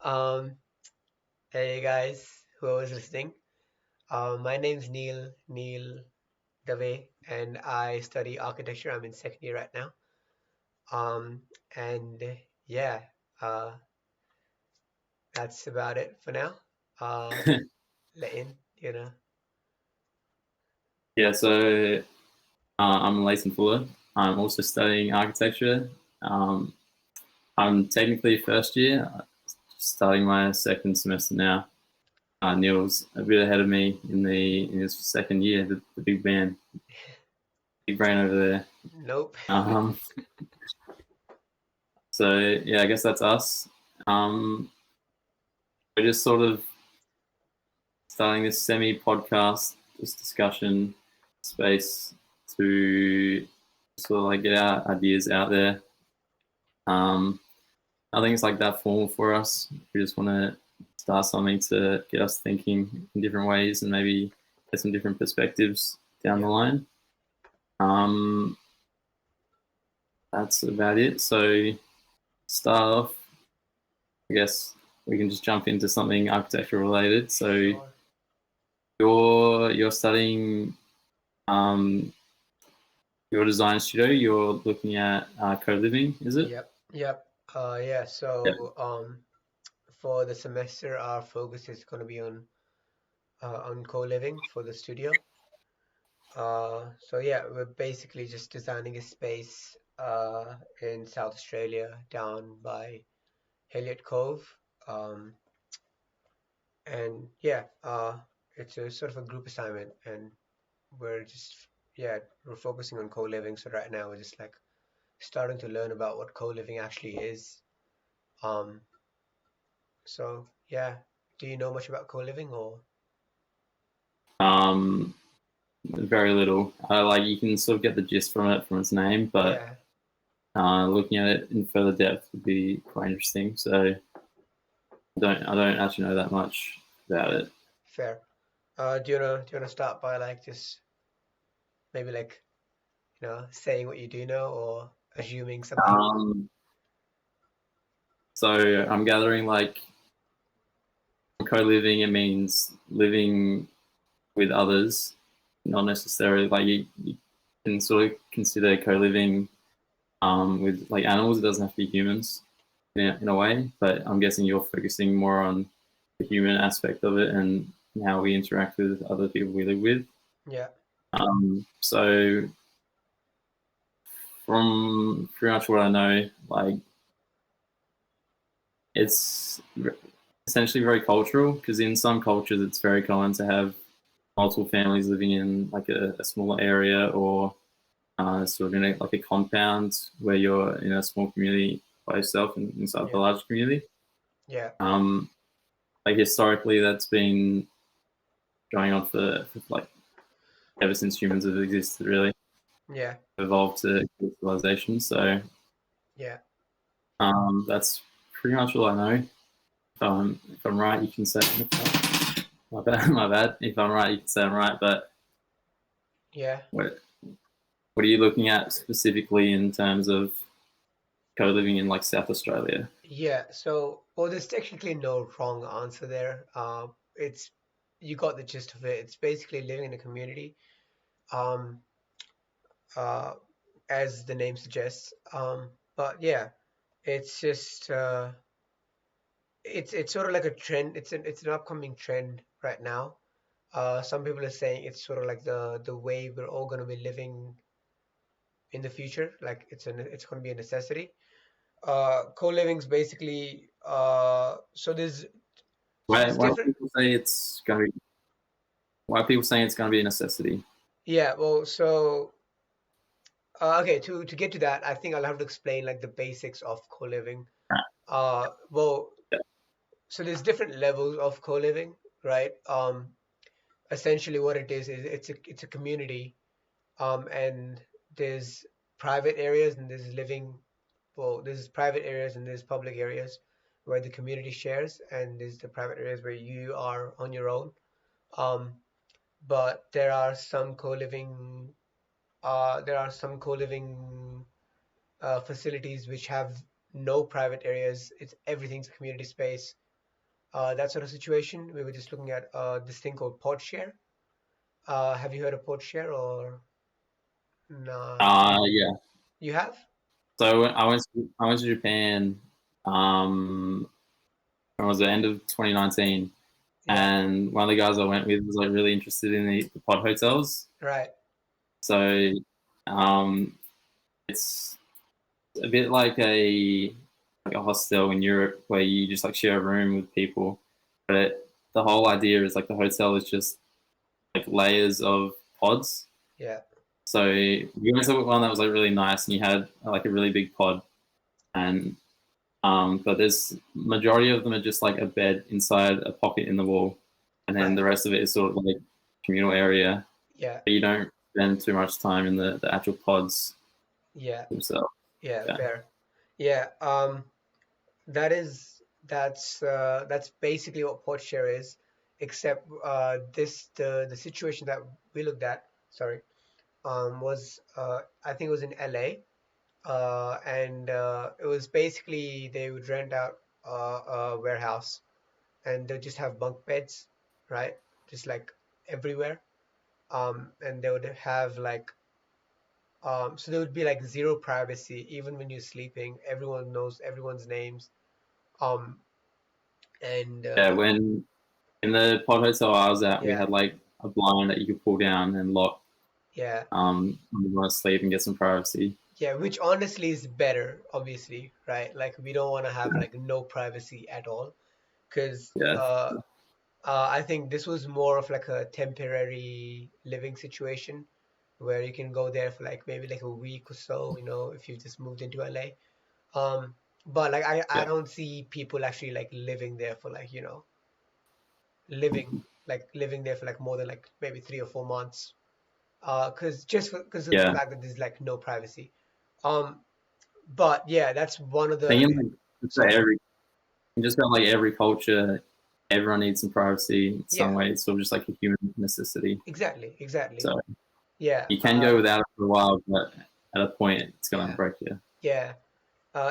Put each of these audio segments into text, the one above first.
Um, Hey guys, whoever's listening. My name's Neil Dave, and I study architecture. I'm in second year right now. Um, and yeah, uh, that's about it for now. Uh, letting you know. Yeah, so I'm Leighton Fuller. I'm also studying architecture. Um, I'm technically first year, starting my second semester now. Neil's a bit ahead of me in his second year, the big man, big brain over there. Nope. Um, so yeah, I guess that's us. Um, we're just sort of starting this semi podcast, this discussion space to sort of like get our ideas out there. Um, Nothing's like that formal for us. We just want to start something to get us thinking in different ways and maybe get some different perspectives down the Yeah. line. Um, that's about it. So start off, I guess we can just jump into something architecture related. So Sure. you're studying um, your design studio. You're looking at co-living, is it? Yep. Yeah. Yeah. For the semester, our focus is going to be on co-living for the studio. So yeah, we're basically just designing a space in South Australia down by Heliot Cove. Um, and yeah, it's a sort of a group assignment, and we're just yeah, we're focusing on co-living. So right now we're just like starting to learn about what co-living actually is. Um, so yeah, do you know much about co-living or Um, Very little. Like you can sort of get the gist from it from its name, but yeah, looking at it in further depth would be quite interesting. So I don't actually know that much about yeah, it. fair. Do you wanna start by like just maybe like saying what you do know or assuming something. Um, so I'm gathering like co-living. It means living with others, not necessarily like you can sort of consider co-living with like animals. It doesn't have to be humans in a way, but I'm guessing you're focusing more on the human aspect of it and how we interact with other people we live with. Yeah, So from pretty much what I know, like it's essentially very cultural because in some cultures it's very common to have multiple families living in like a smaller area or sort of in like a compound where you're in a small community by yourself and inside the yeah, large community. yeah, Um, like historically, that's been going on for like ever since humans have existed, really yeah, evolved to civilization. So yeah. that's pretty much all I know. If I'm right, you can say my bad. My bad. If I'm right, you can say I'm right. But Yeah. what are you looking at specifically in terms of co-living in like South Australia? Yeah. So, well, there's technically no wrong answer there. It's you got the gist of it. It's basically living in a community, um, uh, as the name suggests. But yeah, it's just it's sort of like a trend. It's an upcoming trend right now. Some people are saying it's sort of like the way we're all going to be living in the future. Like it's going to be a necessity. Co-living's basically so there's so Why there's why do different. people say it's going to be? Why are people saying it's going to be a necessity? Yeah, well, so okay, to get to that, I think I'll have to explain like the basics of co-living. Well, so there's different levels of co-living, right? Essentially what it is it's a community, and there's private areas and there's living. Well, there's private areas and there's public areas where the community shares, and there's the private areas where you are on your own. Um, but there are some co-living facilities which have no private areas. It's everything's a community space. that sort of situation. We were just looking at this thing called pod share. Have you heard of pod share or no? Yeah. You have? So I went to Japan. When was the end of 2019, Yeah, and one of the guys I went with was like really interested in the pod hotels. right. So um, it's a bit like a hostel in Europe where you just like share a room with people, but the whole idea is like the hotel is just like layers of pods. Yeah, So we went to one that was like really nice, and you had like a really big pod, and but there's majority of them are just like a bed inside a pocket in the wall, and then right. the rest of it is sort of like communal area. Yeah, But you don't spend too much time in the actual pods yeah, themselves. yeah. Yeah, Fair. Yeah. That's basically what pod share is, except the situation that we looked at. Sorry. Was I think it was in LA. And it was basically they would rent out a warehouse and they just have bunk beds, right? Just like everywhere. And they would have like so there would be like zero privacy even when you're sleeping. Everyone knows everyone's names. Um, and yeah. When in the pod hotel I was at, we yeah, had like a blind that you could pull down and lock yeah, when you want to sleep and get some privacy. yeah. Which honestly is better, obviously, right? Like we don't want to have Yeah, like no privacy at all, because yeah, I think this was more of like a temporary living situation where you can go there for like maybe like a week or so, if you've just moved into LA. But like I yeah, don't see people actually like living there for like, living living there for like more than like maybe 3 or 4 months. Because of the yeah. fact that there's like no privacy. Um, but yeah, that's one of I think the in like just about sorry. just about like every culture, everyone needs some privacy in some Yeah, way. It's sort of just like a human necessity. exactly, exactly. So Yeah, you can go without it for a while, but at a point, it's gonna yeah, break you. yeah.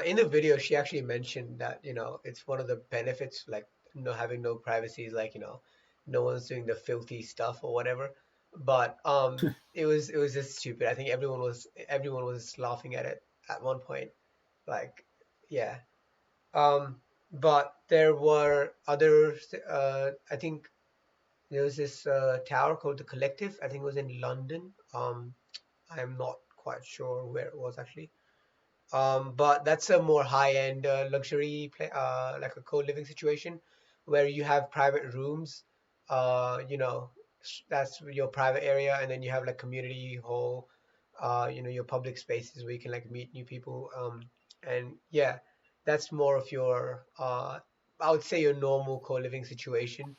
In the video, she actually mentioned that, it's one of the benefits, like, having no privacy is like, no one's doing the filthy stuff or whatever. But it was just stupid. I think everyone was laughing at it at one point. Like, yeah. But there were other, I think there was this tower called the Collective. I think it was in London. I'm not quite sure where it was actually. But that's a more high-end luxury like a co-living situation where you have private rooms. That's your private area, and then you have like community hall, your public spaces where you can like meet new people. And yeah, that's more of your, I would say your normal co-living situation.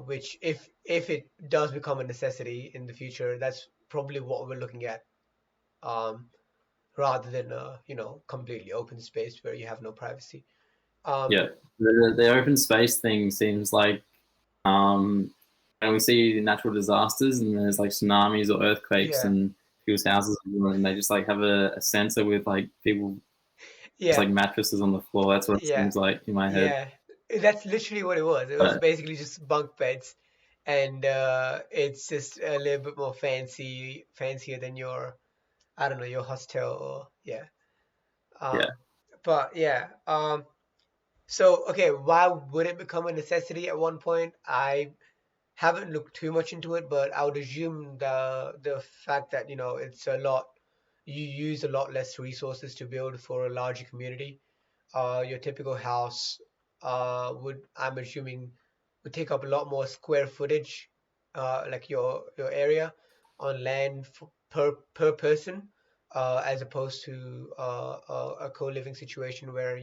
Which if it does become a necessity in the future, that's probably what we're looking at. Um, Rather than a completely open space where you have no privacy. Um, Yeah, the open space thing seems like when we see natural disasters and there's like tsunamis or earthquakes yeah, and people's houses are ruined, and they just like have a sensor with like people just yeah, like mattresses on the floor. That's what it yeah, seems like in my head. yeah. That's literally what it was. It was But basically just bunk beds, and it's just a little bit more fancier than your, I don't know, your hostel or yeah. yeah, Um, but yeah. So okay, why would it become a necessity at one point? I haven't looked too much into it, but I would assume the fact that it's a lot, you use a lot less resources to build for a larger community. Your typical house would, I'm assuming, would take up a lot more square footage, like your area on land per person, as opposed to a co-living situation where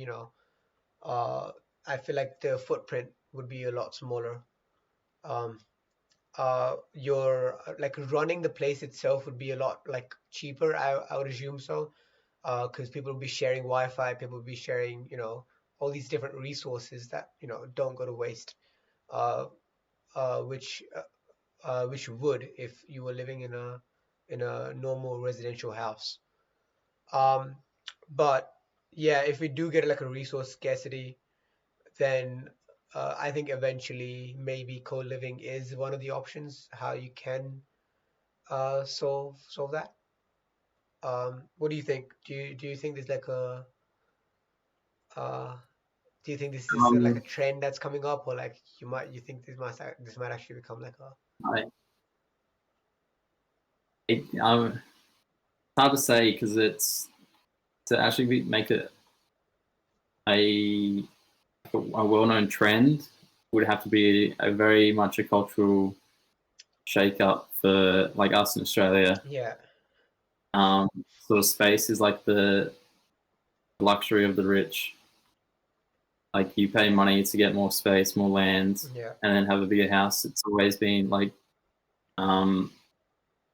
uh, I feel like the footprint would be a lot smaller. Um, your like running the place itself would be a lot like cheaper. I would assume so, because people will be sharing Wi-Fi, people will be sharing all these different resources that don't go to waste. Uh, which would if you were living in a normal residential house. Um, but yeah, if we do get like a resource scarcity, then I think eventually maybe co-living is one of the options how you can solve that. What do you think? Do you think there's like a uh, do you think this is like a Um, trend that's coming up, or like you think this might actually become like a I, it's hard to say because it's to actually make it a a well-known trend would have to be a very much a cultural shake-up for like us in Australia. yeah Sort of space is like the luxury of the rich. Like you pay money to get more space, more land, yeah and then have a bigger house. It's always been like um,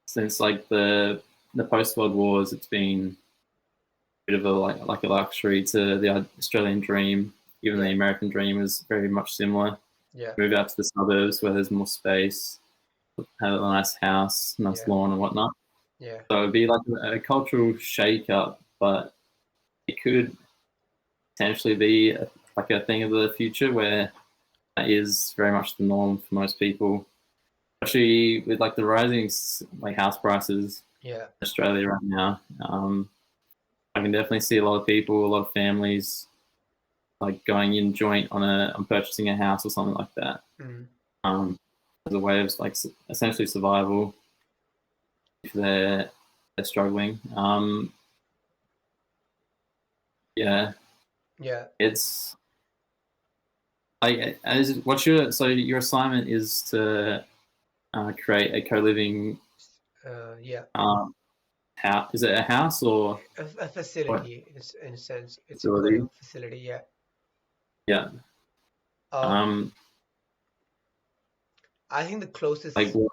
since like the post World Wars, it's been a bit of a like a luxury to the Australian dream. Even the yeah American dream is very much similar. yeah Move out to the suburbs where there's more space, have a nice house, nice yeah lawn and whatnot. yeah So it'd be like a cultural shake up, but it could potentially be like a thing of the future where that is very much the norm for most people, especially with like the rising like house prices yeah in Australia right now. I can definitely see a lot of people, a lot of families like going in joint on purchasing a house or something like that, mm, um, as a way of like essentially survival if they're struggling. Yeah, yeah it's like as what's your so your assignment is to create a co-living yeah um, house. Is it a house or a what facility in a sense it's a facility? co-living facility yeah Yeah. um Um, I think the like closest what,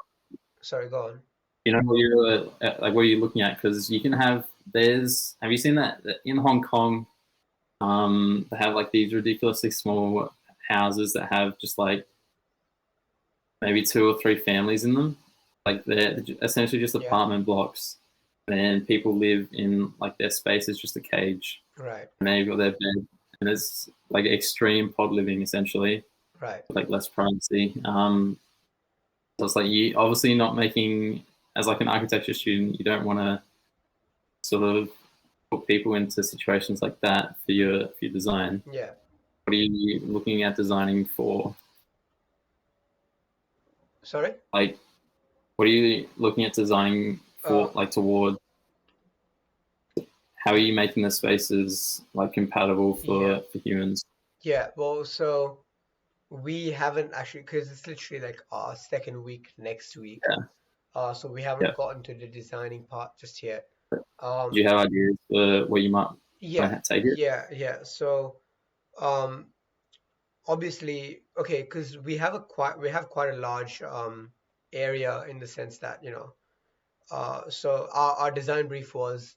sorry go on you know what you're like what are you looking at? Because you can have there's have you seen that in Hong Kong? They have like these ridiculously small houses that have just like maybe two or three families in them. Like they're essentially just yeah apartment blocks, and people live in like their space is just a cage, right and they've got their bed, and it's like extreme pod living essentially, right like less privacy. So it's like you obviously not making as like an architecture student, you don't want to sort of put people into situations like that for your design. yeah What are you looking at designing for? sorry Like, what are you looking at designing uh for? Like, toward how are you making the spaces like compatible yeah for humans? yeah well so we haven't actually because it's literally like our second week next week Yeah, so we haven't yeah. gotten to the designing part just yet Do you have ideas for where you might yeah take it? yeah so um obviously okay because we have quite a large area in the sense that so our design brief was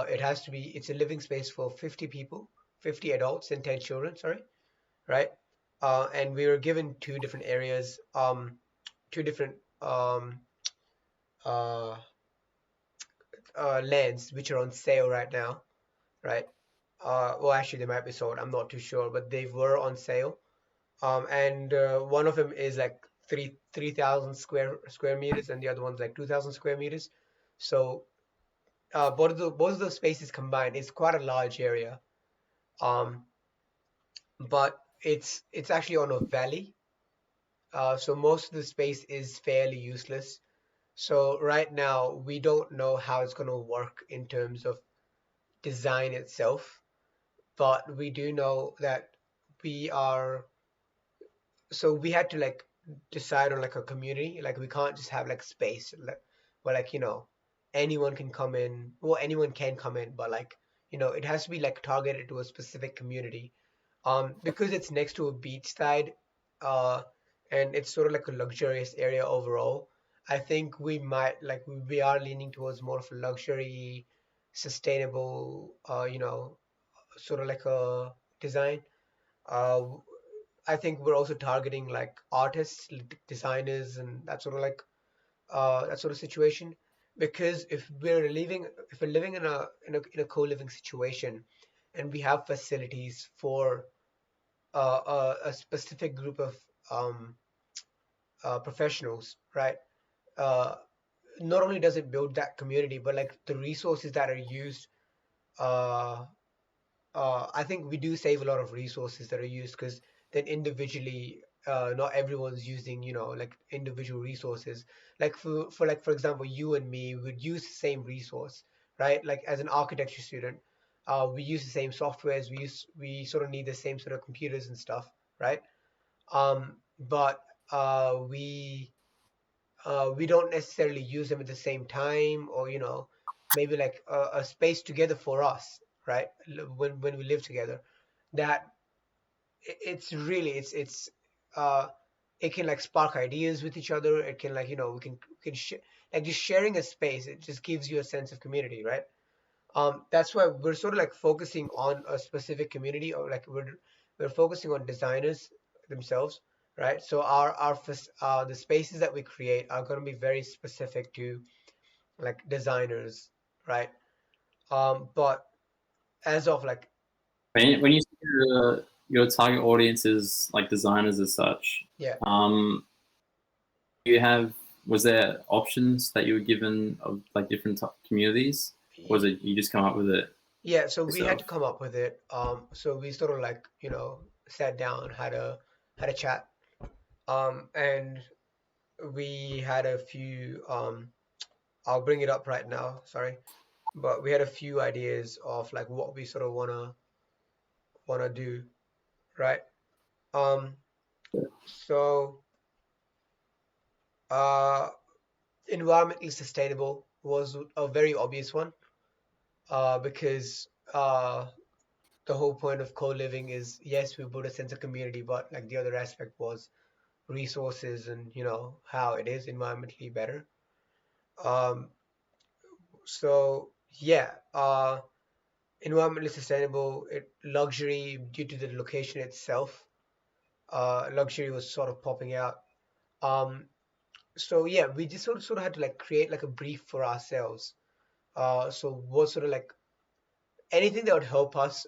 it has to be it's a living space for 50 people 50 adults and 10 children sorry right and we were given two different areas two different uh lands which are on sale right now right well actually they might be sold I'm not too sure but they were on sale and one of them is like 3,000 square meters, and the other one's like 2,000 square meters. So both of those spaces combined is quite a large area. Um, but it's actually on a valley, so most of the space is fairly useless. So right now we don't know how it's going to work in terms of design itself, but we do know that we are so we had to like decide on like a community like we can't just have like space like where like anyone can come in well anyone can come in but like it has to be like targeted to a specific community because it's next to a beach side uh and it's sort of like a luxurious area overall. I think we might like we are leaning towards more of a luxury sustainable sort of like a design. uh I think we're also targeting like artists, designers, and that sort of like that sort of situation. Because if we're living in a co-living situation, and we have facilities for a specific group of um, professionals, right? Uh, Not only does it build that community, but like the resources that are used, uh, I think we do save a lot of resources that are used because then individually, not everyone's using, like individual resources. Like for example, you and me would use the same resource, right? Like as an architecture student, we use the same softwares. We sort of need the same sort of computers and stuff, right? But we don't necessarily use them at the same time, or maybe like a space together for us, right? When we live together, that it's really uh it can like spark ideas with each other. It can like like just sharing a space, it just gives you a sense of community, right? That's why we're sort of like focusing on a specific community, or like we're focusing on designers themselves, right? So the spaces that we create are going to be very specific to like designers, right? But as of like, When you say your target audience is like designers as such, yeah. um, you have was there options that you were given of like different communities? Or was it you just come up with it Yeah, so we had yourself? to come up with it. So we sort of like, sat down, had a chat, and we had a few. I'll bring it up right now. Sorry, but we had a few ideas of like what we sort of wanna do, right? Um, so uh, environmentally sustainable was a very obvious one, because the whole point of co-living is, yes, we build a sense of community, but like the other aspect was resources and how it is environmentally better. um so yeah, environmentally sustainable, luxury due to the location itself. Luxury was sort of popping out. So yeah, we just sort of had to like create like a brief for ourselves. So what sort of like anything that would help us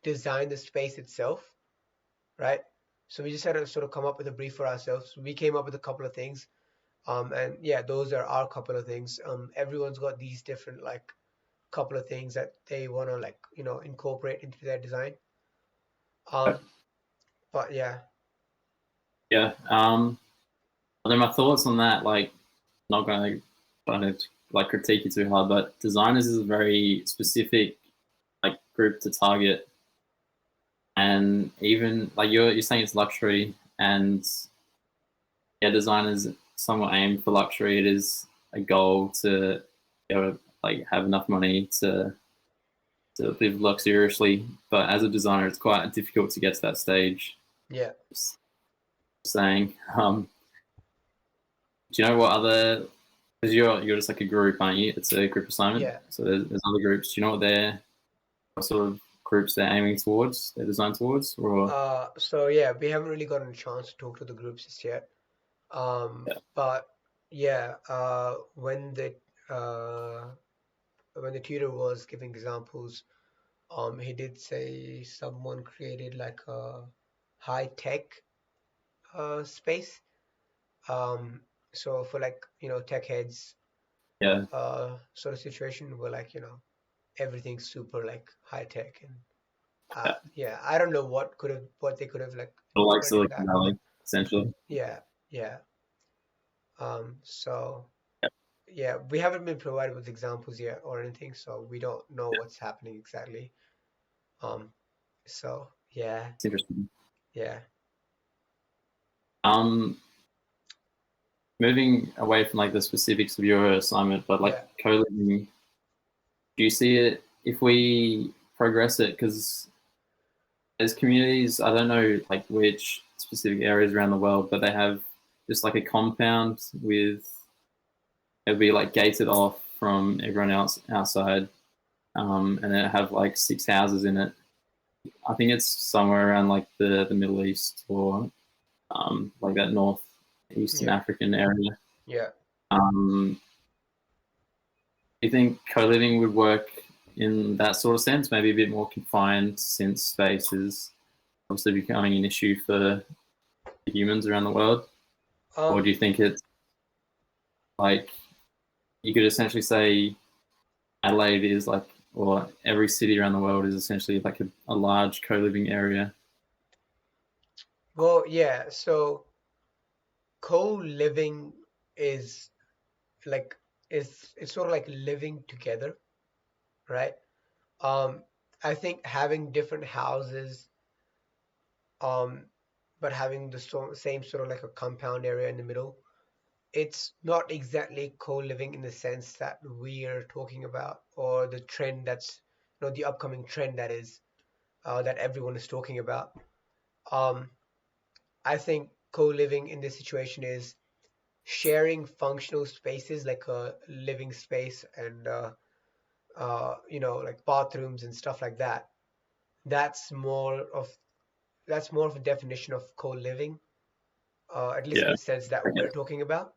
design the space itself, right? So we just had to sort of come up with a brief for ourselves. We came up with a couple of things. And yeah, those are our couple of things. Everyone's got these different like couple of things that they want to like incorporate into their design. Um, but yeah, Yeah. Then my thoughts on that, like, not going to try to like critique you too hard, but designers is a very specific like group to target, and even like you're saying it's luxury, and yeah, designers somewhat aim for luxury. It is a goal to be able to like have enough money to live luxuriously, but as a designer, it's quite difficult to get to that stage. yeah, Just saying, do you know what other? Because you're just like a group, aren't you? It's a group assignment, yeah. so there's other groups. Do you know what sort of groups they're aiming towards, they're designed towards, or So yeah, we haven't really gotten a chance to talk to the groups just yet. yeah, But yeah, uh, when the tutor was giving examples, he did say someone created like a high tech space. Um, so for like tech heads, yeah, sort of situation where like everything's super like high tech, and yeah, yeah, I don't know what they could have like or like incorporated in Silicon that, but Valley, essentially. yeah, yeah. So Yeah, yeah, we haven't been provided with examples yet or anything, so we don't know yeah, what's happening exactly. Um, so yeah, it's interesting. yeah, Um, Moving away from like the specifics of your assignment, but like yeah, co-living, do you see it if we progress it? Because there's communities, I don't know like which specific areas around the world, but they have just like a compound with it'll be like gated off from everyone else outside, and then it have like six houses in it. I think it's somewhere around like the Middle East or like that North Eastern yeah, African area. yeah. Um, do you think co-living would work in that sort of sense? Maybe a bit more confined since spaces. obviously becoming an issue for humans around the world? Or do Um, you think it's like you could essentially say Adelaide is like, or every city around the world is essentially like a large co-living area? well, yeah, so co-living is like it's sort of like living together, right? Um, I think having different houses, um, but having the same sort of like a compound area in the middle, it's not exactly co-living in the sense that we are talking about, or the trend that's, the upcoming trend that is, that everyone is talking about. Um, I think co-living in this situation is sharing functional spaces like a living space and like bathrooms and stuff like that. That's more of that's more of a definition of co-living, at least in Yeah. the sense that Okay. we're talking about.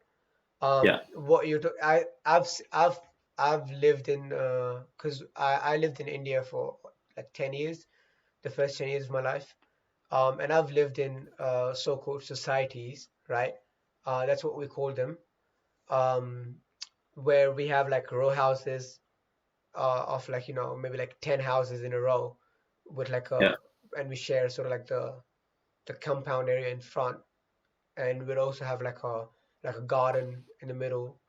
Yeah. What you're I've lived in, because I lived in India for like 10 years, the first 10 years of my life. And I've lived in so-called societies, right? That's what we call them, um, where we have like row houses, of like, maybe like 10 houses in a row with like Yeah. and we share sort of like the compound area in front, and we'd also have like a garden in the middle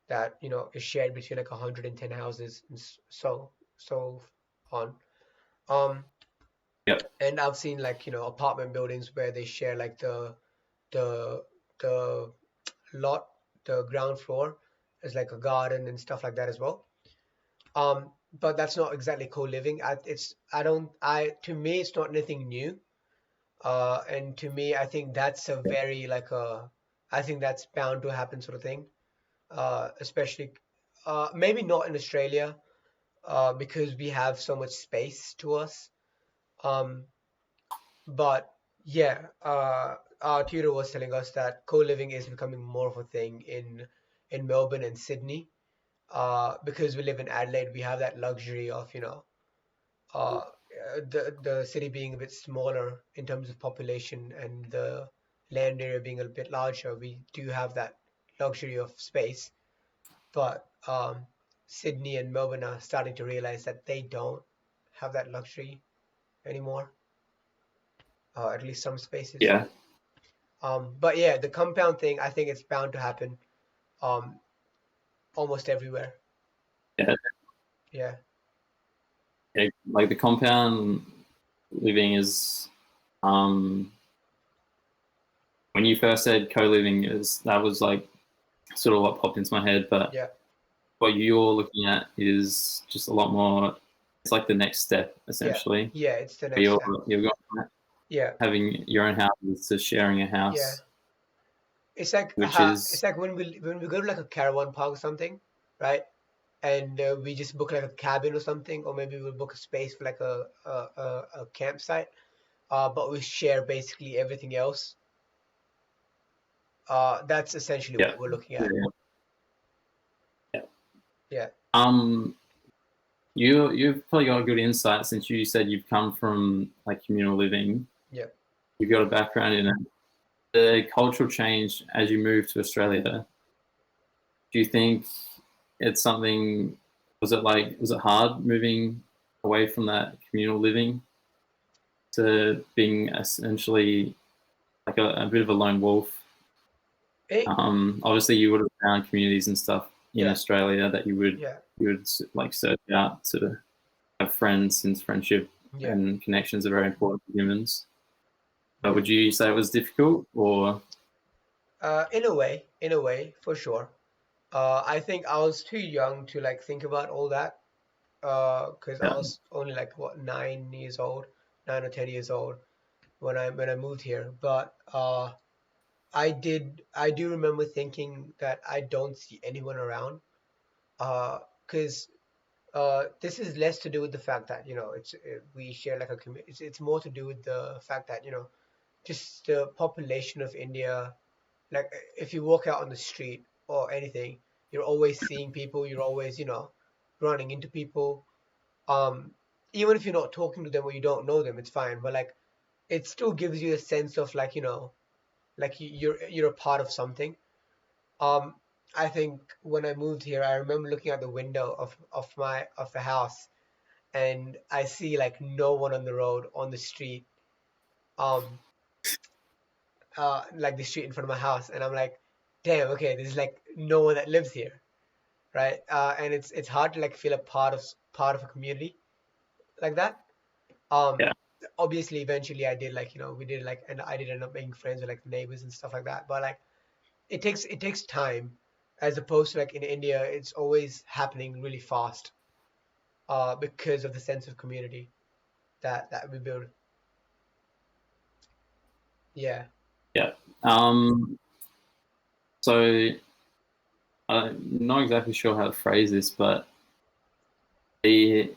that is shared between like 110 houses, and so on. Um, Yeah. and I've seen like apartment buildings where they share like the the lot, the ground floor is like a garden and stuff like that as well. But that's not exactly co-living. I don't I to me it's not anything new. And to me I think that's a very like a I think that's bound to happen sort of thing. Especially maybe not in Australia, because we have so much space to us. Um, but yeah, our tutor was telling us that co-living is becoming more of a thing in Melbourne and Sydney. Because we live in Adelaide, we have that luxury of uh, the city being a bit smaller in terms of population and the land area being a bit larger. We do have that luxury of space, but Sydney and Melbourne are starting to realize that they don't have that luxury anymore, at least some spaces. Yeah. But yeah, the compound thing, I think it's bound to happen um, almost everywhere. Yeah. Yeah, Yeah. Like the compound living is, um, when you first said co-living, is that was like sort of what popped into my head. But yeah, what you're looking at is just a lot more. It's like the next step, yeah, essentially. yeah. It's the Where next step. you're going from Yeah, having your own house to sharing a yeah. house, which It's is like when we go to like a caravan park or something, right? And we just book like a cabin or something, or maybe we'll book a space for like a campsite. But we share basically everything else. That's essentially yeah, what we're looking yeah, at. yeah. Yeah, Um, you've probably got a good insight since you said you've come from like communal living. yeah. You've got a background in it. The cultural change as you move to Australia. Do you think it's something? Was it hard moving away from that communal living to being essentially like a bit of a lone wolf? It, Obviously, you would have found communities and stuff in yeah, Australia that yeah, you would like search out to have friends, since friendship yeah, and connections are very important to humans. But yeah. would you say it was difficult, or In a way, for sure. I think I was too young to like think about all that. Because I yeah, was only like what 9 years old, 9 or 10 years old when I moved here. But I do remember thinking that I don't see anyone around. Because this is less to do with the fact that we share like a community. It's more to do with the fact that just the population of India. Like if you walk out on the street or anything, you're always seeing people. You're always running into people. Um, Even if you're not talking to them or you don't know them, it's fine. But like it still gives you a sense of like, like you're a part of something. Um, I think when I moved here, I remember looking out the window of the house, and I see like no one on the road, on the street, um, like the street in front of my house, and I'm like, damn, okay, there's like no one that lives here, right? And it's hard to like feel a part of a community like that. Um, Yeah, obviously, eventually, I did like we did like, and I did end up making friends with like the neighbors and stuff like that. But like, it takes time, as opposed to like in India, it's always happening really fast, because of the sense of community that we build. Yeah. yeah. Um, so I'm not exactly sure how to phrase this, but the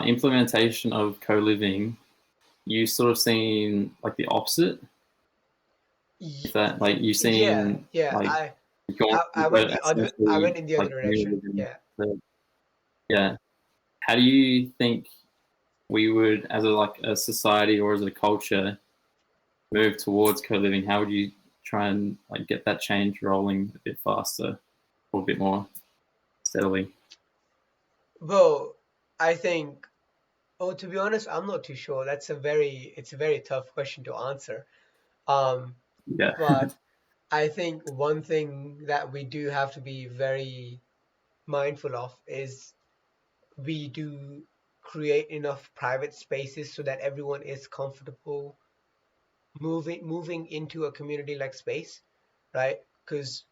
implementation of co-living, you sort of seen like the opposite. Is that like you've Yeah, seen yeah. like I gone I, I went the other I essentially went in the other like community direction. living. Yeah. Yeah. How do you think we would, as a like a society or as a culture, move towards co-living? How would you try and like get that change rolling a bit faster or a bit more steadily? Well, I think. Oh, to be honest, I'm not too sure. It's a very tough question to answer. Um, Yeah, but I think one thing that we do have to be very mindful of is we do create enough private spaces so that everyone is comfortable moving into a community like space, right? Because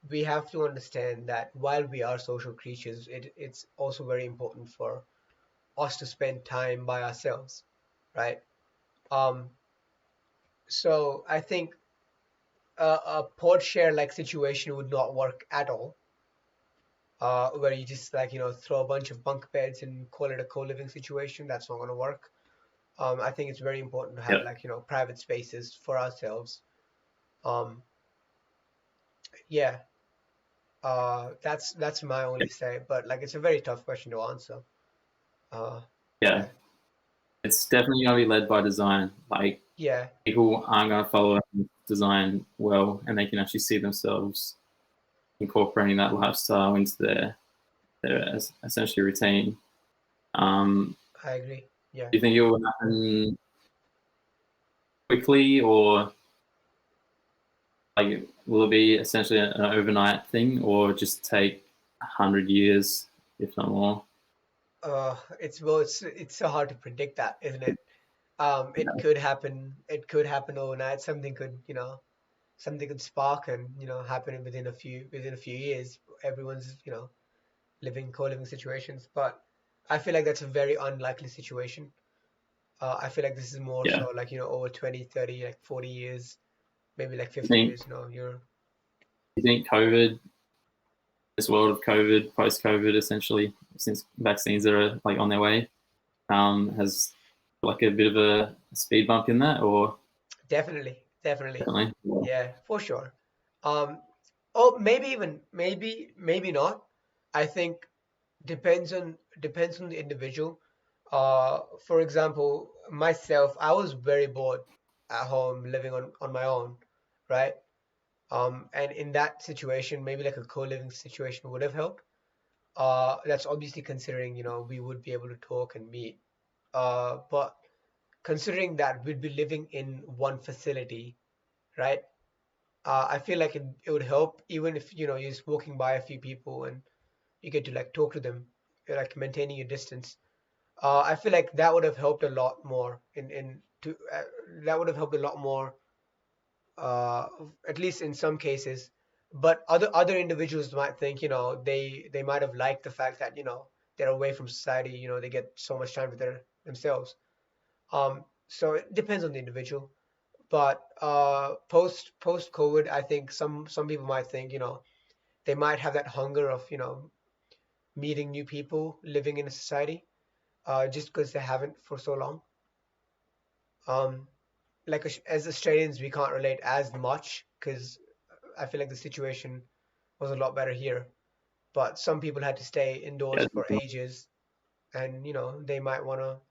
we have to understand that while we are social creatures, it's also very important for us to spend time by ourselves, right? Um, so I think a pod share like situation would not work at all, where you just like throw a bunch of bunk beds and call it a co-living situation. That's not going to work. I think it's very important to have yeah, like private spaces for ourselves. Um, yeah, that's my only say. But like, it's a very tough question to answer. Uh, yeah. yeah, It's definitely going to be led by design. Like yeah, people aren't going to follow design well, and they can actually see themselves incorporating that lifestyle into their essentially routine. I agree. Yeah. Do you think it will happen quickly, or like will it be essentially an overnight thing, or just take 100 years, if not more? It's so hard to predict that, isn't it? It Yeah, could happen. It could happen overnight. Something could spark and happen within a few years. Everyone's living co-living situations, but I feel like that's a very unlikely situation. I feel like this is more yeah. so like over 20, 30, like 40 years, maybe like You 50 think years. You're you think COVID, this world of COVID, post-COVID, essentially, since vaccines are like on their way, has like a bit of a speed bump in that, or definitely, definitely, definitely? Yeah. yeah, for sure. Um, oh, maybe not. I think depends on the individual. For example, myself, I was very bored at home living on my own, right? And in that situation, maybe like a co-living situation would have helped. That's obviously considering, we would be able to talk and meet. But considering that we'd be living in one facility, right? I feel like it would help even if, you're just walking by a few people and you get to like talk to them, you're like maintaining your distance. I feel like that would have helped a lot more in to that would have helped a lot more, uh, at least in some cases. But other individuals might think, they might have liked the fact that they're away from society. They get so much time with themselves. So it depends on the individual. But post COVID, I think some people might think, they might have that hunger of meeting new people, living in a society, just because they haven't for so long. Um, like as Australians, we can't relate as much because I feel like the situation was a lot better here. But some people had to stay indoors Yeah, for ages, and they might want to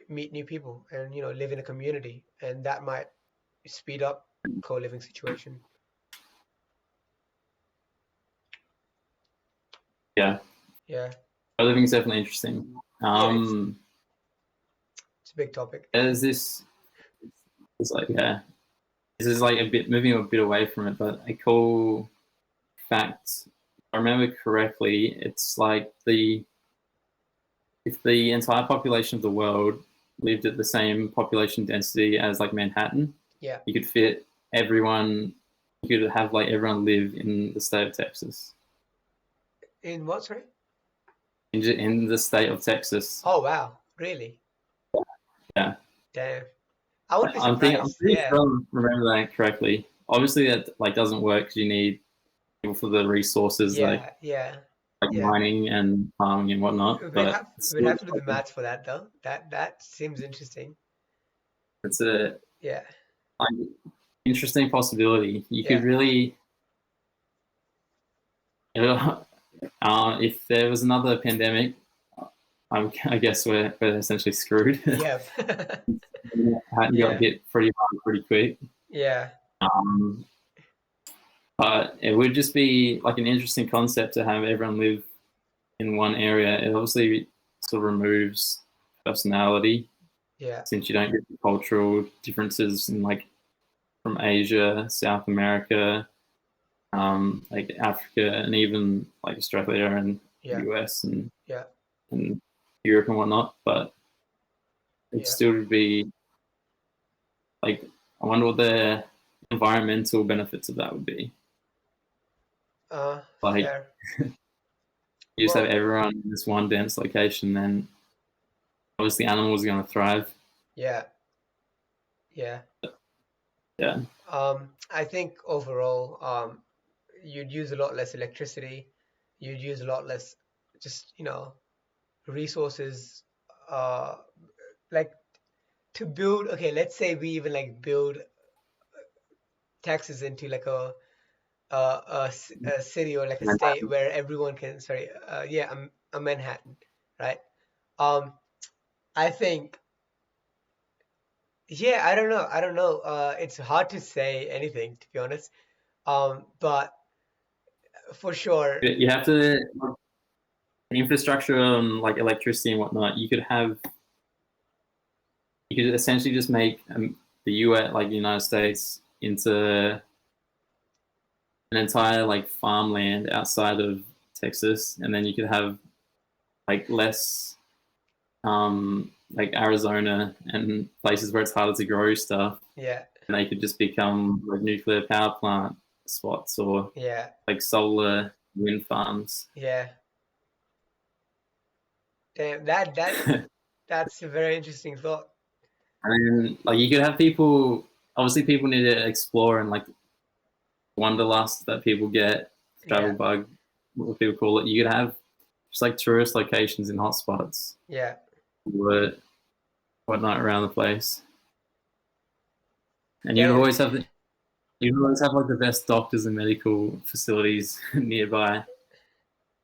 meet new people and live in a community, and that might speed up co-living situation. Yeah, Yeah, co-living is definitely interesting. yeah, it's a big topic. There's this. It's like yeah, this is like a bit moving a bit away from it, but a cool fact. If I remember correctly, it's like the if the entire population of the world lived at the same population density as like Manhattan, Yeah. you could fit everyone. You could have like everyone live in the state of Texas. In what, sorry? In the state of Texas, Oh wow, really? yeah. Damn. I would be I'm surprised. pretty Yeah. sure I remember that correctly. Obviously, that like doesn't work because you need people for the resources Yeah, yeah, like yeah. mining and farming and whatnot. We'd But have it's we'd still have to do the like maths for that though. That seems interesting. it's a Yeah, like, interesting possibility. You could yeah, really, you know, if there was another pandemic, I guess we're essentially screwed. yep. Manhattan got Yeah, hit pretty hard, pretty quick. yeah, Um, but it would just be like an interesting concept to have everyone live in one area. It obviously sort of removes personality yeah, since you don't get the cultural differences in like from Asia, South America, like Africa, and even like Australia and yeah, US yeah, and Europe and whatnot. But it yeah. still would be like I wonder what the environmental benefits of that would be. Like Fair. you just have Well, everyone in this one dense location, then obviously animals are going to thrive. yeah, yeah. Yeah. I think overall, you'd use a lot less electricity. You'd use a lot less, just resources. Like to build. Okay, let's say we even like build Texas into like a city or like a state where everyone can. Sorry, yeah, a Manhattan, right? Um, I think, yeah, I don't know. I don't know. It's hard to say anything, to be honest. But for sure, You have to infrastructure like electricity and whatnot. You could essentially just make the US like the United States into an entire like farmland outside of Texas, and then you could have like less like Arizona and places where it's harder to grow stuff, yeah, and they could just become like nuclear power plant spots or yeah, like solar wind farms. yeah. Damn, that's a very interesting thought. And like you could have people. Obviously, people need to explore and like wanderlust that people get, travel Yeah, bug, what people call it. You could have just like tourist locations in hotspots, yeah, what whatnot around the place, and damn. you'd always have like the best doctors and medical facilities nearby,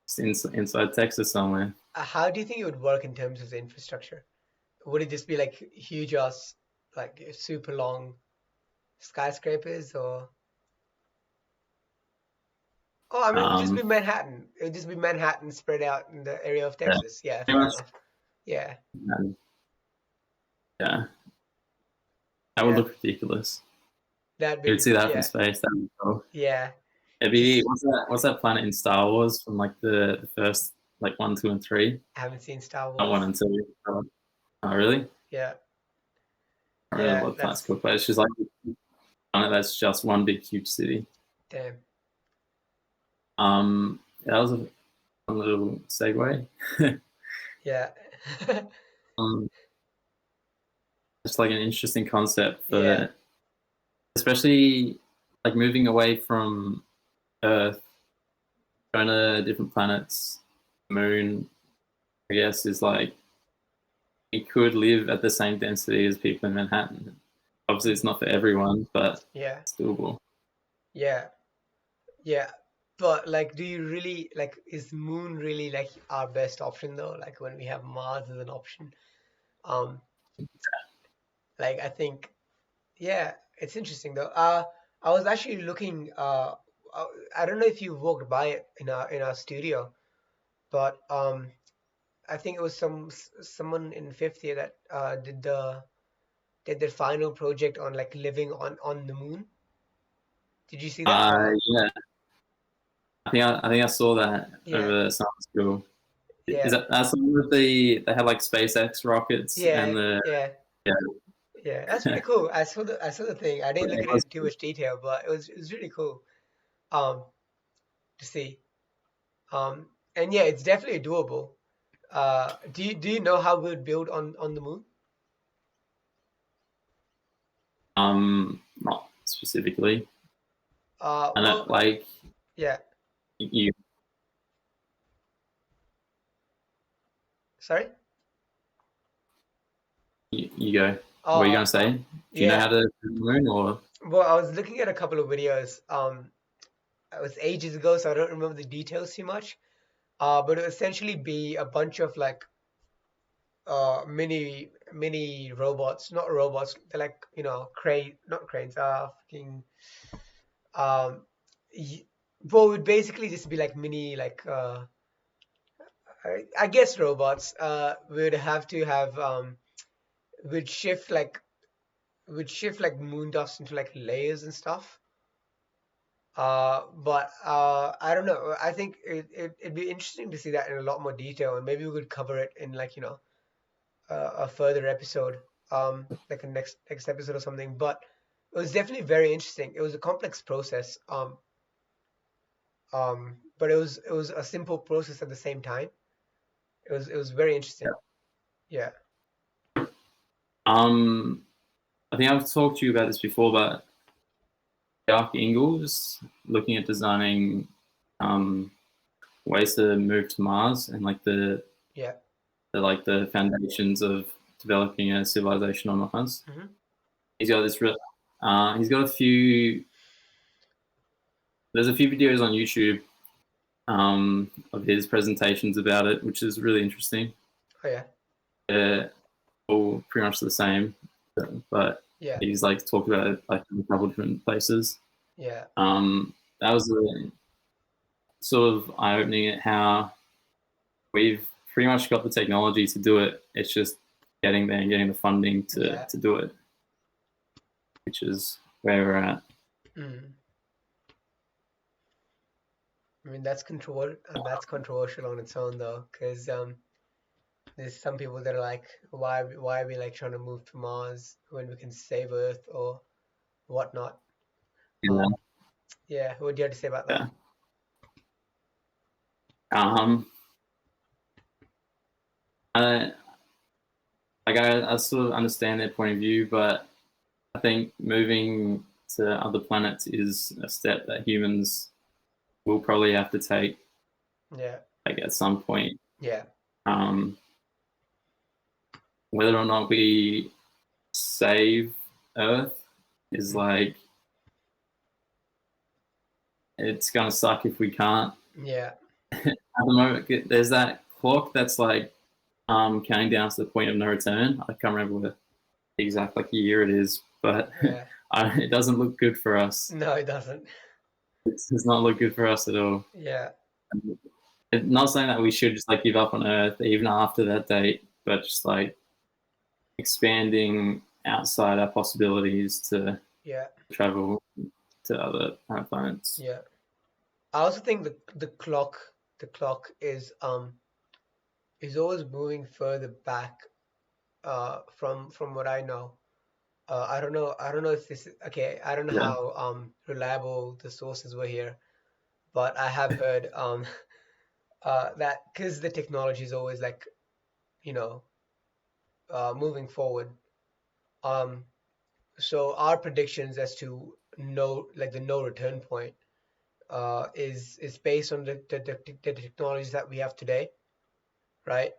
just inside Texas somewhere. How do you think it would work in terms of the infrastructure? Would it just be like huge ass, like super long skyscrapers, or? Oh, I mean, it would just be Um, Manhattan. It would just be Manhattan spread out in the area of yeah, Texas. Yeah, pretty fair much. enough. Yeah, Yeah, that would yeah. look ridiculous. That'd You would be, see that from yeah, space. That would be cool. yeah. It'd be Just what's that planet in Star Wars from like the first like one, two, and three? haven't seen Star Not one Wars. and two. Oh, really? Yeah, I don't remember yeah. what the planet's That's called, but it's just like a planet that's just one big huge city. damn. That was a fun little segue. Yeah, um, it's like an interesting concept yeah, for, especially like moving away from Earth, going to different planets. Moon, I guess, is like we could live at the same density as people in Manhattan. Obviously, it's not for everyone, but yeah, it's doable. yeah, yeah. But like, do you really like? Is Moon really like our best option though? Like when we have Mars as an option. Um, Like I think, yeah, it's interesting though. I was actually looking. I I don't know if you walked by it in our studio, but I think it was someone in fifth year that did their final project on like living on the moon. Did you see that or? Yeah, I think I saw that Yeah, over summer school. Is yeah, that that's the one with they had like SpaceX rockets yeah, and the yeah, yeah, yeah. That's pretty cool. I saw the thing. I didn't look it at it was, in too much detail, but it was really cool um to see. And yeah, it's definitely doable. Do you know how we would build on the moon? not specifically. I know Well, like yeah. you Sorry. you go. What are you Uh, gonna uh, say? Do you know yeah. how to do the moon or Well, I was looking at a couple of videos. It was ages ago, so I don't remember the details too much. But it would essentially be a bunch of like mini robots, not robots. They're like crane, not cranes. Fucking um, y- well, it would basically just be like mini like I guess robots. We would have to have would shift like would shift like moon dust into like layers and stuff. But I don't know. I think it'd be interesting to see that in a lot more detail, and maybe we could cover it in like a further episode, like a next episode or something. But it was definitely very interesting. It was a complex process, but it was a simple process at the same time. It was very interesting. Yeah, um I think I've talked to you about this before, but Dark Ingalls looking at designing um ways to move to Mars and like yeah, the foundations of developing a civilization on Mars. hmm He's got this. He's got a few. There's a few videos on YouTube of his presentations about it, which is really interesting. oh yeah, They're all pretty much the same, but yeah, he's like talked about it like in a couple different places. yeah, That was sort of eye-opening at how we've pretty much got the technology to do it. It's just getting there and getting the funding yeah. to do it, which is where we're at. Mm. I mean that's controversial on its own though, because there's some people that are like, why are we like trying to move to Mars when we can save Earth or whatnot? Yeah. Um, yeah, what do you have to say about that? Yeah. Um, I, I sort of understand their point of view, but I think moving to other planets is a step that humans will probably have to take, Yeah, like at some point. yeah, Um, whether or not we save Earth is mm, like it's gonna suck if we can't. yeah, At the moment, there's that clock that's like counting down to the point of no return. I can't remember what the exact like year it is, but yeah. it doesn't look good for us. No, it doesn't. It does not look good for us at all. Yeah, It's not saying that we should just like give up on Earth even after that date, but just like expanding outside our possibilities to yeah, travel to other planets. yeah. I also think the clock is always moving further back from what I know. I don't know if this is okay. I don't know Yeah, how reliable the sources were here, but I have heard that because the technology is always like you know moving forward. Um, so our predictions as to the no return point is based on the technologies that we have today, right?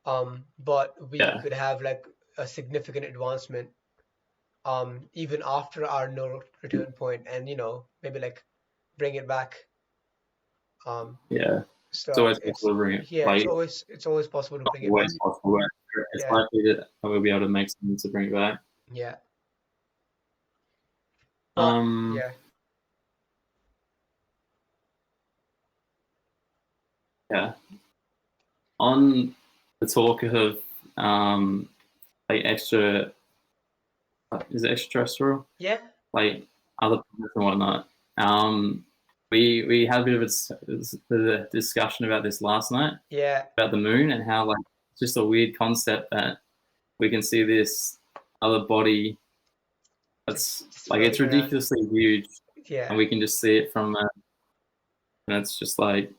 But we yeah, could have like a significant advancement even after our no return point, and maybe like bring it back. Um, yeah. It's so always possible to bring it, yeah, like it's always possible to not bring it back. always possible. it's Yeah. likely that I will be able to make something to bring it back. Yeah. But Um, yeah. yeah. On the talk of like extra, is it extraterrestrial? Yeah. Like other planets and whatnot. Um, we had a bit of a discussion about this last night Yeah. about the moon and how like it's just a weird concept that we can see this other body that's Just like it's floating around. ridiculously huge, Yeah. and we can just see it from, and it's just like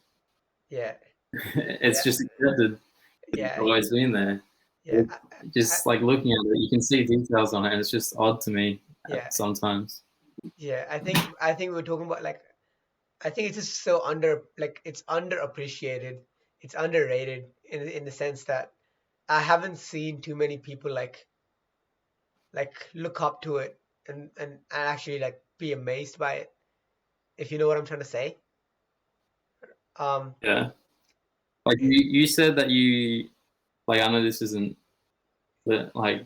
Yeah. it's Yeah. just accepted. It's Yeah. always been there. Yeah. I, Just like looking at it, you can see details on it, and it's just odd to me yeah. sometimes. Yeah. I think we're talking about like I think it's just so under like it's underappreciated. It's underrated in the sense that I haven't seen too many people like look up to it and actually like be amazed by it, if you know what I'm trying to say. Um Yeah, like it, you said that you like. I know this isn't like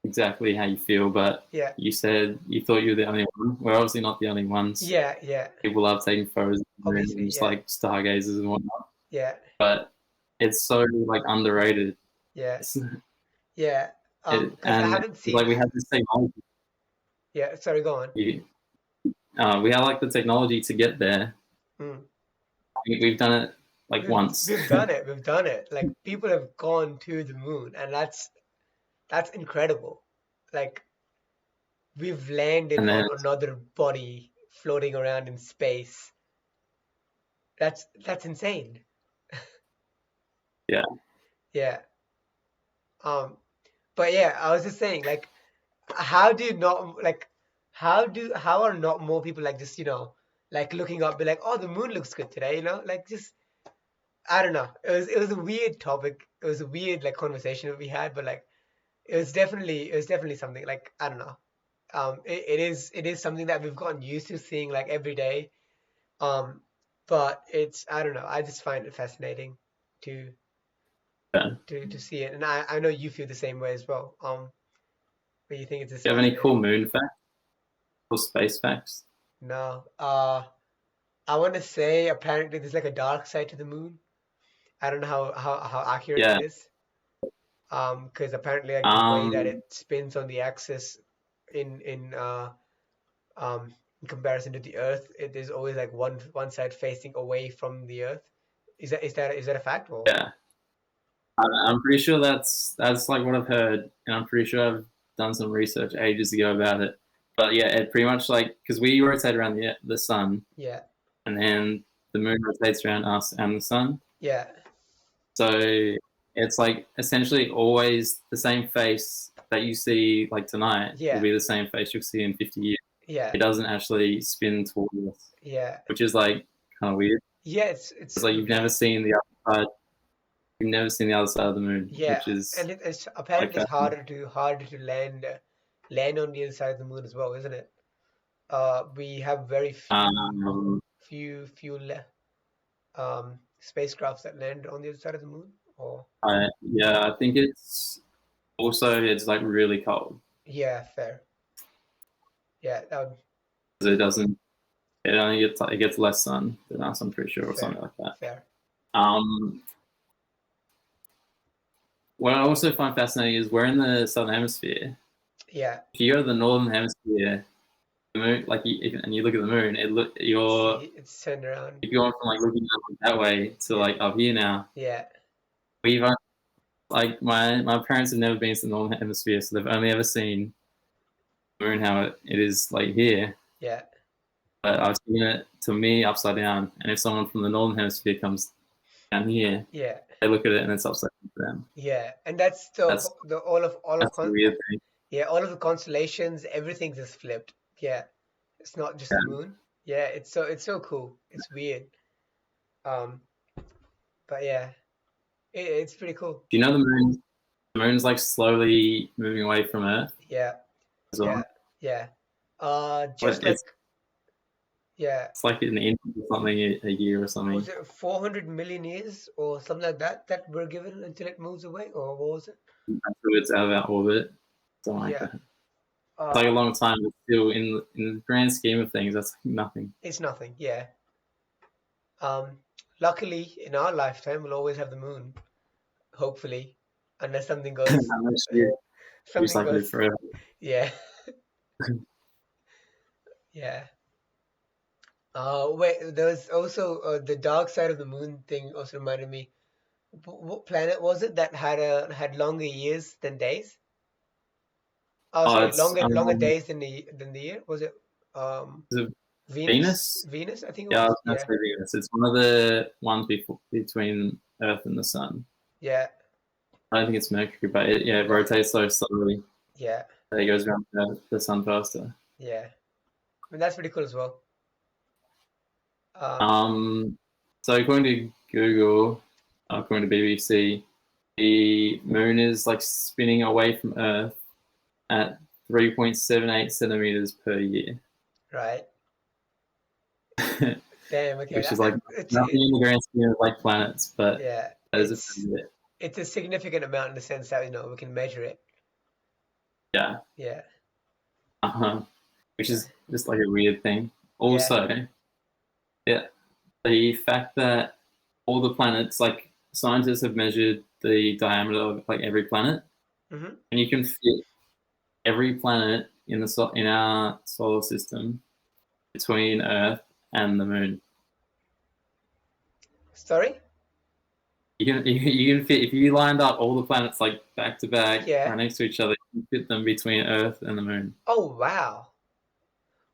exactly how you feel, but yeah. you said you thought you were the only one. We're obviously not the only ones. Yeah, yeah. People love taking photos of the moon Obviously, and just yeah. like stargazers and whatnot, Yeah. but it's so like underrated. Yeah. It's, Yeah. Because I and haven't seen like we have this technology. yeah, sorry, go on. We have like the technology to get there. Mm. We've done it like We've once, we've done it. We've done it. Like people have gone to the moon and that's incredible. Like we've landed and then on another body floating around in space. That's insane. yeah, Yeah. Um, but yeah, I was just saying, like, how do you not like, how are not more people like just like looking up, be like, oh, the moon looks good today, like just I don't know. It was a weird topic. It was a weird like conversation that we had, but like it was definitely something like I don't know. It is something that we've gotten used to seeing like every day. Um, but it's I don't know. I just find it fascinating to yeah. to see it, and I know you feel the same way as well. But you think it's just Do you have any cool fascinating. moon facts or space facts? No, I want to say apparently there's like a dark side to the moon. I don't know how accurate Yeah. that is. Because apparently like the way that Um. it spins on the axis in um in comparison to the Earth, it is always like one side facing away from the Earth. Is that a fact or? Yeah. I'm pretty sure that's like what I've heard, and I'm pretty sure I've done some research ages ago about it. But yeah, it pretty much like because we rotate around the sun, Yeah, and then the moon rotates around us and the sun. yeah, So it's like essentially always the same face that you see like tonight will yeah, be the same face you'll see in 50 years. yeah, It doesn't actually spin towards us, yeah, which is like kind of weird. yeah. It's It's like you've never seen the other side. You've never seen the other side of the moon, yeah, which is and it's like apparently it's fascinating. harder to land on the other side of the moon as well, isn't it? We have very Um, spacecrafts that land on the other side of the moon. Or yeah, I think it's also it's like really cold yeah, fair. Yeah, that would because it doesn't. It gets less sun than us. I'm pretty sure, or fair, something like that. fair. Um, what I also find fascinating is we're in the southern hemisphere. Yeah, If you go to the northern hemisphere, the moon, like and you look at the moon, see, it's turned around. if you're going from like looking up that way to Yeah, like up here now, yeah, we've like my parents have never been to the northern hemisphere, so they've only ever seen the moon how it is like here. yeah, But I've seen it to me upside down, and if someone from the northern hemisphere comes down here, yeah, they look at it and it's upside down for them. yeah. And that's the That's wh- the all of that's the weird thing. yeah, all of the constellations, everything's just flipped. Yeah, it's not just the Yeah. moon. Yeah, it's so cool. It's weird. Um, but yeah, it's pretty cool. Do you know the moon? The moon's like slowly moving away from Earth Yeah, as well. yeah, yeah. But Just it's like Yeah. It's like an inch or something a year or Was something. it 400 million years or something like that that we're given until it moves away, or what was it? Until it's out of our orbit, something like Yeah. that. It's like Uh, a long time, but still, in the grand scheme of things, that's like nothing. it's nothing. Yeah. Um, luckily, in our lifetime, we'll always have the moon. Hopefully, unless something goes, Unless you something like live goes. forever. Yeah. Yeah. Wait, there was also the dark side of the moon thing. Also reminded me. What planet was it that had longer years than days? Oh, Oh, sorry, it's longer days than the year. Was it is it Venus? Venus? Venus, I think it Yeah, I was. was going to Yeah. say Venus. It's one of the ones between Earth and the Sun. Yeah. I don't think it's Mercury, but it No. rotates so slowly Yeah. that it goes around the Sun faster. Yeah. I mean, that's pretty cool as well. Um, Um, so according to Google, according to BBC, the moon is like spinning away from Earth at 3.78 centimeters per year, right. Damn. Okay. which is like It's nothing in the grand scheme of like planets, but yeah. that is a bit. It's a significant amount in the sense that we can measure it. Yeah, Yeah. which Yeah. is just like a weird thing. Yeah. Also, yeah, the fact that all the planets, like scientists have measured the diameter of like every planet, Mm-hmm. and you can fit every planet in in our solar system between Earth and the Moon. Sorry. You can fit if you lined up all the planets like back to back, Yeah. right next to each other. You can fit them between Earth and the Moon. Oh wow.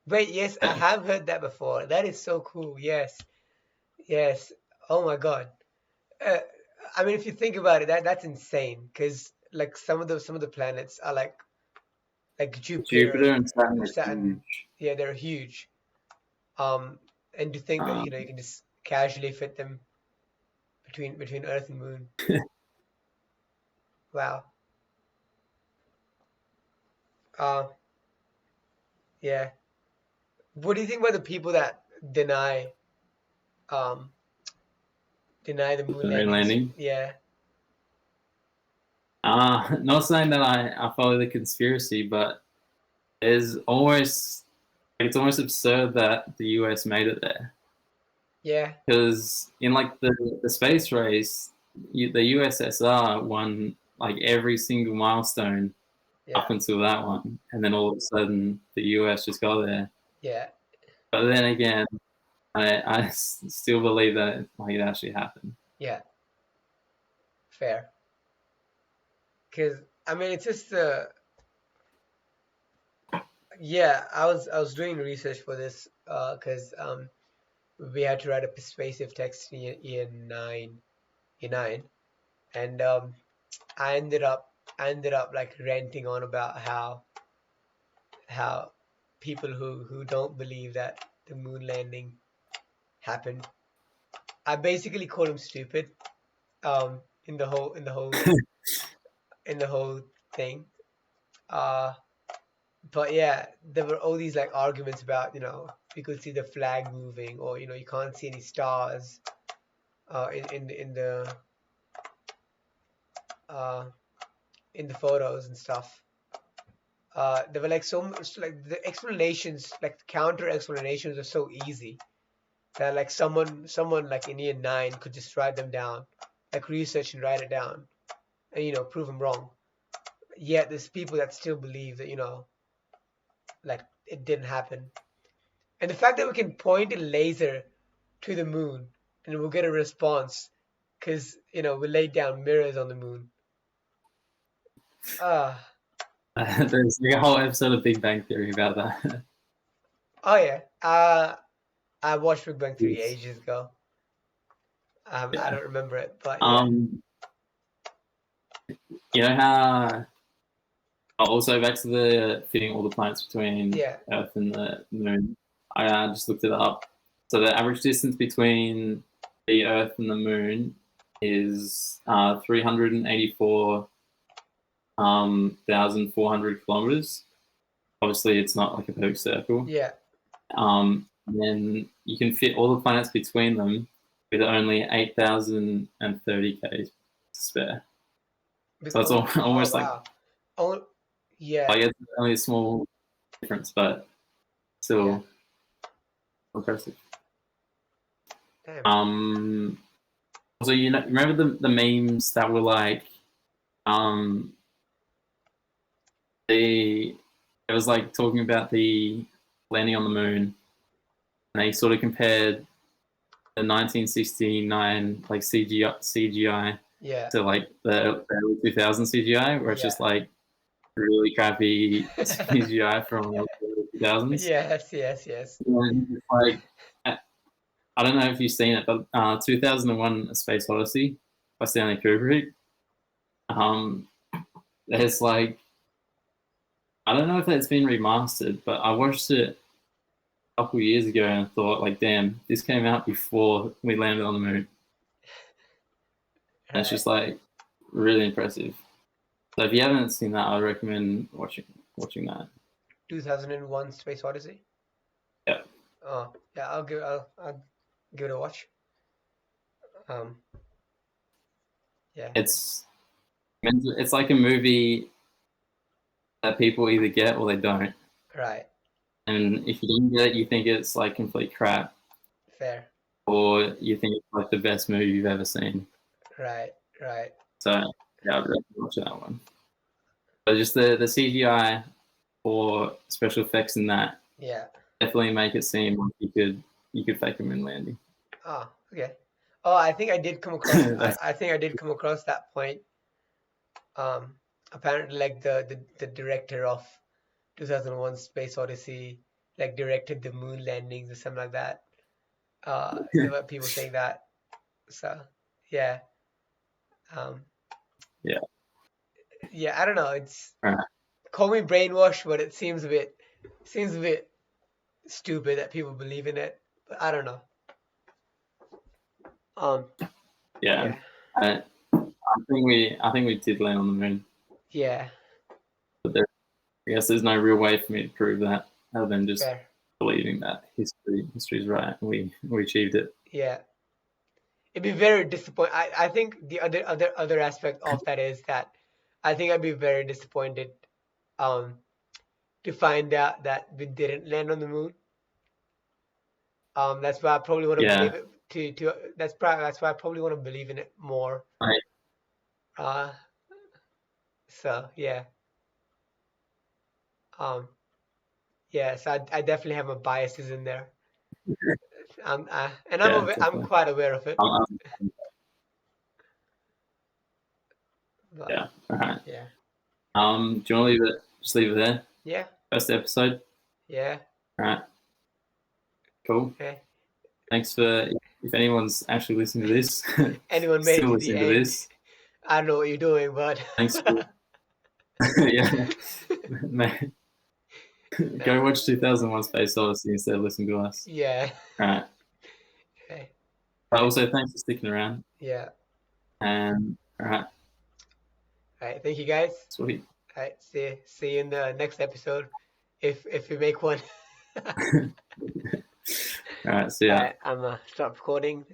Wait. Yes, I Yeah. have heard that before. That is so cool. Yes. Yes. Oh my God. Uh, I mean, if you think about it, that's insane. Because like some of the planets are like Jupiter Jupiter and Saturn or are Saturn. huge. Yeah, they're huge. And to think that you Um, can just casually fit them between Earth and Moon. Wow. Uh, yeah. What do you think about the people that um deny the moon the Moon landings? landing. Yeah. Not saying that I follow the conspiracy, but there's almost like, it's almost absurd that the US made it there. Yeah. Because in like the space race, the USSR won like every single milestone up Yeah. until that one, and then all of a sudden the US just got there. Yeah. But then again, I still believe that it actually happened. Yeah. Fair. Because I mean, it's just yeah. I was doing research for this because we had to write a persuasive text in year nine, and I ended up like ranting on about how people who don't believe that the moon landing happened, I basically called them stupid in the whole thing. Uh, but yeah, there were all these like arguments about you could see the flag moving, or you can't see any stars in uh, in the photos and stuff. There were like so much like the explanations, like the counter explanations, are so easy that like someone like in year nine could just write them down, like research and write it down, and prove them wrong. Yet there's people that still believe that like it didn't happen. And the fact that we can point a laser to the moon and we'll get a response because we laid down mirrors on the moon. Ah, There's like a whole episode of Big Bang Theory about that. oh yeah. I watched Big Bang Theory Yes. ages ago. I Yeah. don't remember it, but yeah, Um, you know how also back to the fitting all the planets between yeah, Earth and the Moon. I just looked it up. So the average distance between the Earth and the Moon is 384 1,400 kilometers. Obviously, it's not like a perfect circle. yeah, and then you can fit all the planets between them with only 8,030 Ks to spare. So it's almost like wow. Oh, yeah, it's only a small difference, but still impressive. Damn. Also, remember the memes that were like, it was like talking about the landing on the moon, and they sort of compared the 1969 like CGI Yeah, to like the early 2000 CGI, where it's just like really crappy CGI from the early 2000s. yes, yes, yes. And it's like, I don't know if you've seen it, but 2001: A Space Odyssey by Stanley Kubrick. There's like, I don't know if that's been remastered, but I watched it a couple of years ago and thought, like, damn, this came out before we landed on the moon. And it's Right. just like really impressive. So if you haven't seen that, I recommend watching that. 2001 Space Odyssey. Yeah, Oh, yeah, I'll give it a watch. Um, yeah, it's like a movie that people either get or they don't. right. And if you don't get it, you think it's like complete crap, Fair. or you think it's like the best movie you've ever seen. Right, right. So yeah, I'd recommend watching that one. But just the CGI or special effects in that Yeah. definitely make it seem like you could fake a moon landing. Oh, okay. Oh, I think I did come across. I think I did come across that point. Um, Apparently, like the director of 2001 Space Odyssey, like directed the moon landings or something like that. There were people saying that. So, yeah. Um, Yeah. yeah. I don't know. It's All right. call me brainwashed, but it seems a bit stupid that people believe in it. But I don't know. Um, Yeah. yeah, I think we did land on the moon, yeah. but I guess there's no real way for me to prove that other than just Fair. believing that history's right. We achieved it. Yeah. It'd be very disappointing. I think the other aspect of that is that I think I'd be very disappointed um to find out that we didn't land on the moon. That's why I probably want to believe Yeah. it that's why I probably want to believe in it more. Right. Uh, so yeah. Um, yeah. So I definitely have my biases in there. And Yeah, I'm definitely. quite aware of it. But Yeah. All right. yeah. Do you want to leave it? Just leave it there. Yeah. First episode. Yeah. All right. Cool. Okay. Thanks for if anyone's actually listening to this, Anyone made it still to the listening to end? this. I don't know what you're doing, but Thanks for yeah. Man, go watch 2001: Space Odyssey instead of listening to us. yeah. All right. Okay. But also, thanks for sticking around. Yeah. And all right, All right. Thank you guys. sweet. All right. See you in the next episode, if we make one. All right, see All ya. right. I'm stop recording.